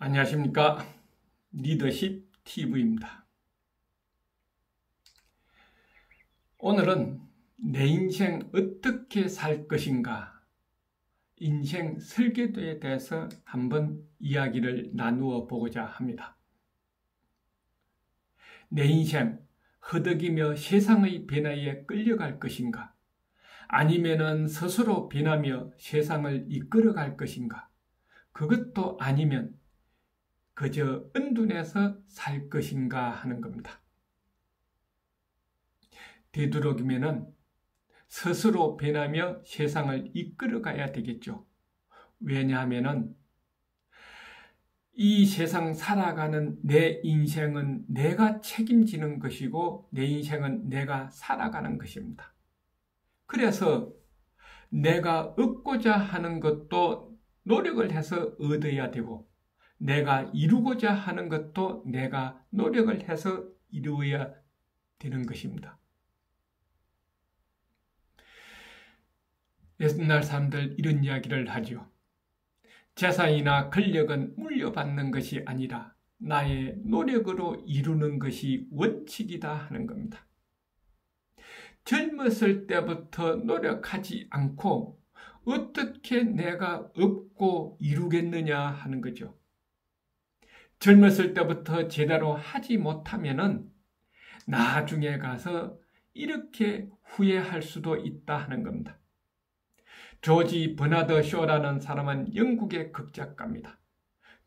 안녕하십니까. 리더십 TV입니다. 오늘은 내 인생 어떻게 살 것인가, 인생 설계도에 대해서 한번 이야기를 나누어 보고자 합니다. 내 인생 허덕이며 세상의 변화에 끌려갈 것인가, 아니면은 스스로 변하며 세상을 이끌어갈 것인가, 그것도 아니면 그저 은둔해서 살 것인가 하는 겁니다. 되도록이면은 스스로 변하며 세상을 이끌어가야 되겠죠. 왜냐하면은 이 세상 살아가는 내 인생은 내가 책임지는 것이고 내 인생은 내가 살아가는 것입니다. 그래서 내가 얻고자 하는 것도 노력을 해서 얻어야 되고, 내가 이루고자 하는 것도 내가 노력을 해서 이루어야 되는 것입니다. 옛날 사람들 이런 이야기를 하죠. 재산이나 권력은 물려받는 것이 아니라 나의 노력으로 이루는 것이 원칙이다 하는 겁니다. 젊었을 때부터 노력하지 않고 어떻게 내가 얻고 이루겠느냐 하는 거죠. 젊었을 때부터 제대로 하지 못하면은 나중에 가서 이렇게 후회할 수도 있다 하는 겁니다. 조지 버나드 쇼라는 사람은 영국의 극작가입니다.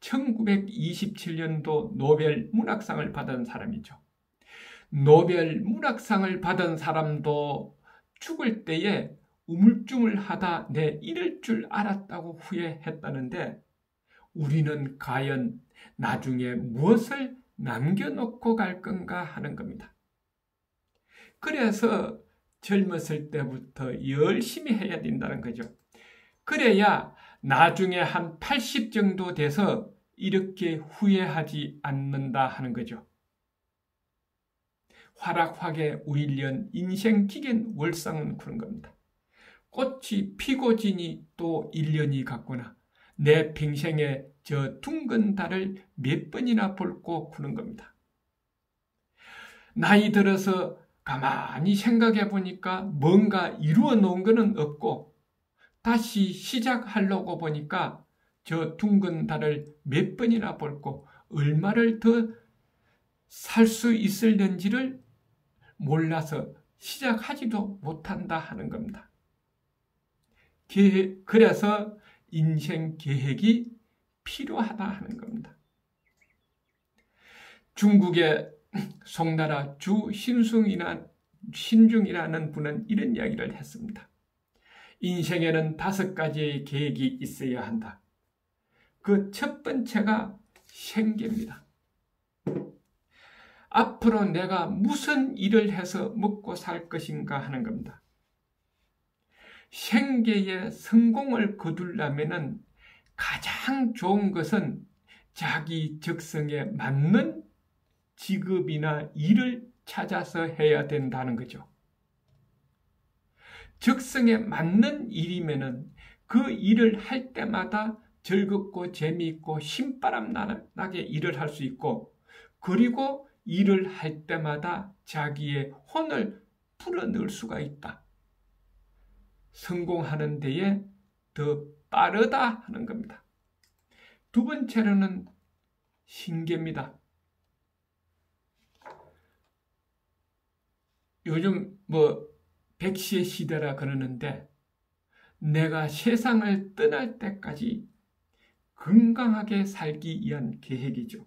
1927년도 노벨 문학상을 받은 사람이죠. 노벨 문학상을 받은 사람도 죽을 때에 우물쭈물하다 내 이럴 줄 알았다고 후회했다는데, 우리는 과연 나중에 무엇을 남겨놓고 갈 건가 하는 겁니다. 그래서 젊었을 때부터 열심히 해야 된다는 거죠. 그래야 나중에 한 80 정도 돼서 이렇게 후회하지 않는다 하는 거죠. 화락화계 우일년 인생기겐 월상은 그런 겁니다. 꽃이 피고 지니 또 1년이 갔구나. 내 평생에 저 둥근 달을 몇 번이나 볼고 구는 겁니다. 나이 들어서 가만히 생각해 보니까 뭔가 이루어 놓은 것은 없고, 다시 시작하려고 보니까 저 둥근 달을 몇 번이나 볼고 얼마를 더 살 수 있을는지를 몰라서 시작하지도 못한다 하는 겁니다. 그래서 인생 계획이 필요하다 하는 겁니다. 중국의 송나라 신중이라는 분은 이런 이야기를 했습니다. 인생에는 5가지의 계획이 있어야 한다. 그 첫 번째가 생계입니다. 앞으로 내가 무슨 일을 해서 먹고 살 것인가 하는 겁니다. 생계의 성공을 거두려면 가장 좋은 것은 자기 적성에 맞는 직업이나 일을 찾아서 해야 된다는 거죠. 적성에 맞는 일이면은 그 일을 할 때마다 즐겁고 재미있고 신바람 나게 일을 할 수 있고, 그리고 일을 할 때마다 자기의 혼을 풀어넣을 수가 있다. 성공하는 데에 더 빠르다 하는 겁니다. 두 번째로는 신계입니다. 요즘 백시의 시대라 그러는데, 내가 세상을 떠날 때까지 건강하게 살기 위한 계획이죠.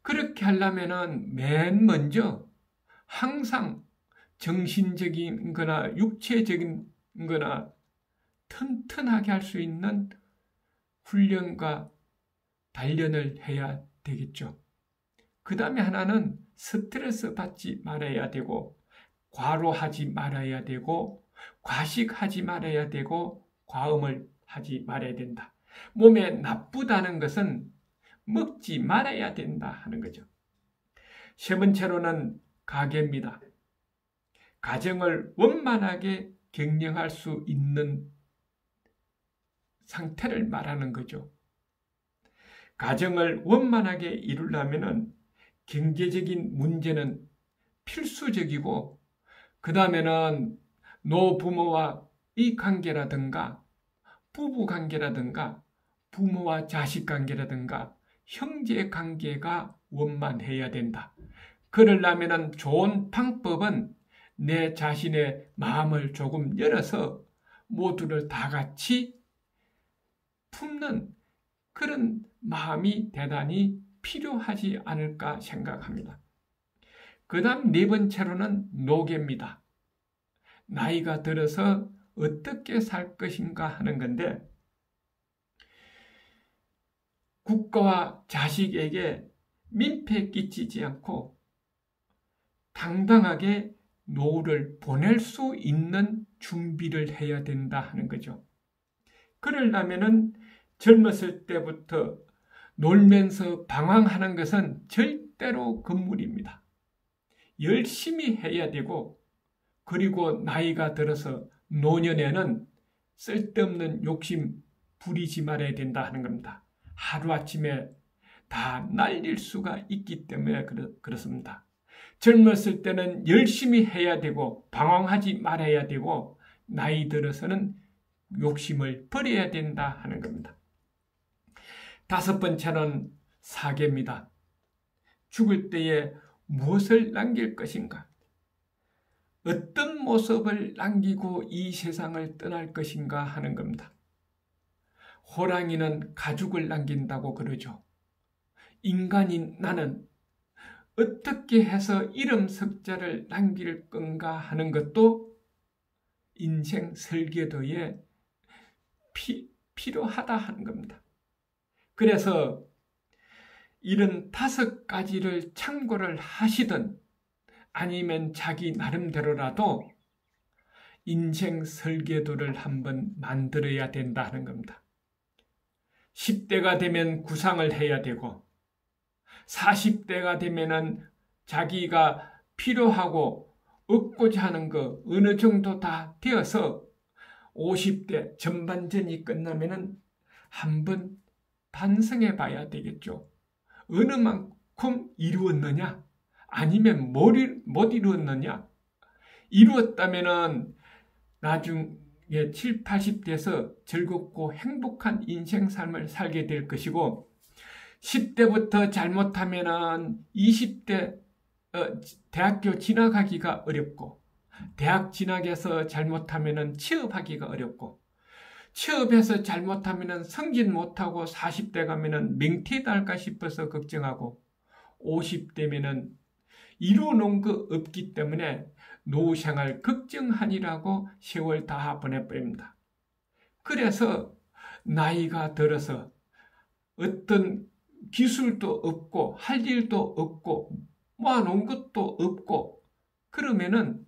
그렇게 하려면은 맨 먼저 항상 정신적인 거나 육체적인 거나 튼튼하게 할 수 있는 훈련과 단련을 해야 되겠죠. 그 다음에 하나는 스트레스 받지 말아야 되고, 과로하지 말아야 되고, 과식하지 말아야 되고, 과음을 하지 말아야 된다. 몸에 나쁘다는 것은 먹지 말아야 된다 하는 거죠. 세 번째로는 가계입니다. 가정을 원만하게 경영할 수 있는 상태를 말하는 거죠. 가정을 원만하게 이루려면 경제적인 문제는 필수적이고, 그 다음에는 노부모와의 관계라든가 부부 관계라든가 부모와 자식 관계라든가 형제 관계가 원만해야 된다. 그러려면 좋은 방법은 내 자신의 마음을 조금 열어서 모두를 다 같이 품는 그런 마음이 대단히 필요하지 않을까 생각합니다. 그 다음 네 번째로는 노계입니다. 나이가 들어서 어떻게 살 것인가 하는 건데, 국가와 자식에게 민폐 끼치지 않고 당당하게 노후를 보낼 수 있는 준비를 해야 된다 하는 거죠. 그러려면 젊었을 때부터 놀면서 방황하는 것은 절대로 금물입니다. 열심히 해야 되고, 그리고 나이가 들어서 노년에는 쓸데없는 욕심 부리지 말아야 된다 하는 겁니다. 하루아침에 다 날릴 수가 있기 때문에 그렇습니다. 젊었을 때는 열심히 해야 되고 방황하지 말아야 되고, 나이 들어서는 욕심을 버려야 된다 하는 겁니다. 다섯 번째는 사계입니다. 죽을 때에 무엇을 남길 것인가? 어떤 모습을 남기고 이 세상을 떠날 것인가 하는 겁니다. 호랑이는 가죽을 남긴다고 그러죠. 인간인 나는 어떻게 해서 이름 석자를 남길 건가 하는 것도 인생 설계도에 필요하다 하는 겁니다. 그래서 이런 5가지를 참고를 하시든 아니면 자기 나름대로라도 인생 설계도를 한번 만들어야 된다 하는 겁니다. 10대가 되면 구상을 해야 되고, 40대가 되면은 자기가 필요하고 얻고자 하는 거 어느 정도 다 되어서 50대 전반전이 끝나면은 한번 반성해 봐야 되겠죠. 어느 만큼 이루었느냐? 아니면 못 이루었느냐? 이루었다면은 나중에 7, 80대에서 즐겁고 행복한 인생 삶을 살게 될 것이고, 10대부터 잘못하면은 20대 대학교 진학하기가 어렵고, 대학 진학해서 잘못하면은 취업하기가 어렵고, 취업해서 잘못하면은 승진 못하고 40대 가면은 맹퇴할까 싶어서 걱정하고, 50대면은 이루어놓은 거 없기 때문에 노후생활 걱정하니라고 세월 다 보내버립니다. 그래서 나이가 들어서 어떤 기술도 없고 할 일도 없고 모아놓은 것도 없고 그러면은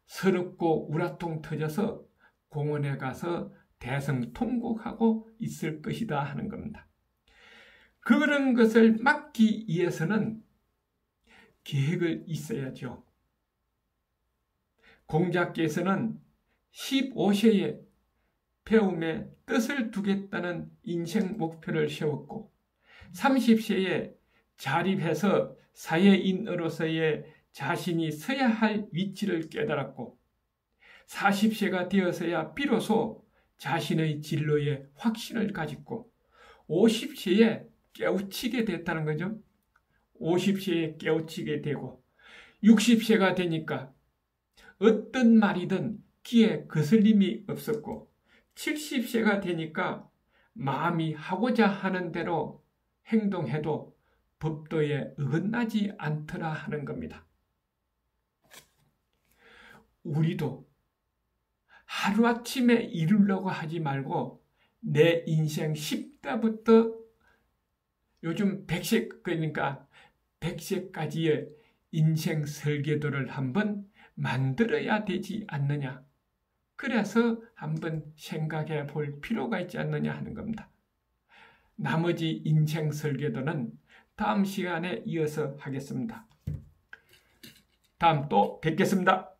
서럽고 우라통 터져서 공원에 가서 대성통곡하고 있을 것이다 하는 겁니다. 그런 것을 막기 위해서는 계획을 있어야죠. 공자께서는 15세에 배움에 뜻을 두겠다는 인생 목표를 세웠고, 30세에 자립해서 사회인으로서의 자신이 서야 할 위치를 깨달았고, 40세가 되어서야 비로소 자신의 진로에 확신을 가졌고, 50세에 깨우치게 됐다는 거죠. 50세에 깨우치게 되고, 60세가 되니까 어떤 말이든 귀에 거슬림이 없었고, 70세가 되니까 마음이 하고자 하는 대로 행동해도 법도에 어긋나지 않더라 하는 겁니다. 우리도 하루아침에 이루려고 하지 말고 내 인생 10대부터 요즘 100세, 그러니까 100세까지의 인생 설계도를 한번 만들어야 되지 않느냐. 그래서 한번 생각해 볼 필요가 있지 않느냐 하는 겁니다. 나머지 인생 설계도는 다음 시간에 이어서 하겠습니다. 다음 또 뵙겠습니다.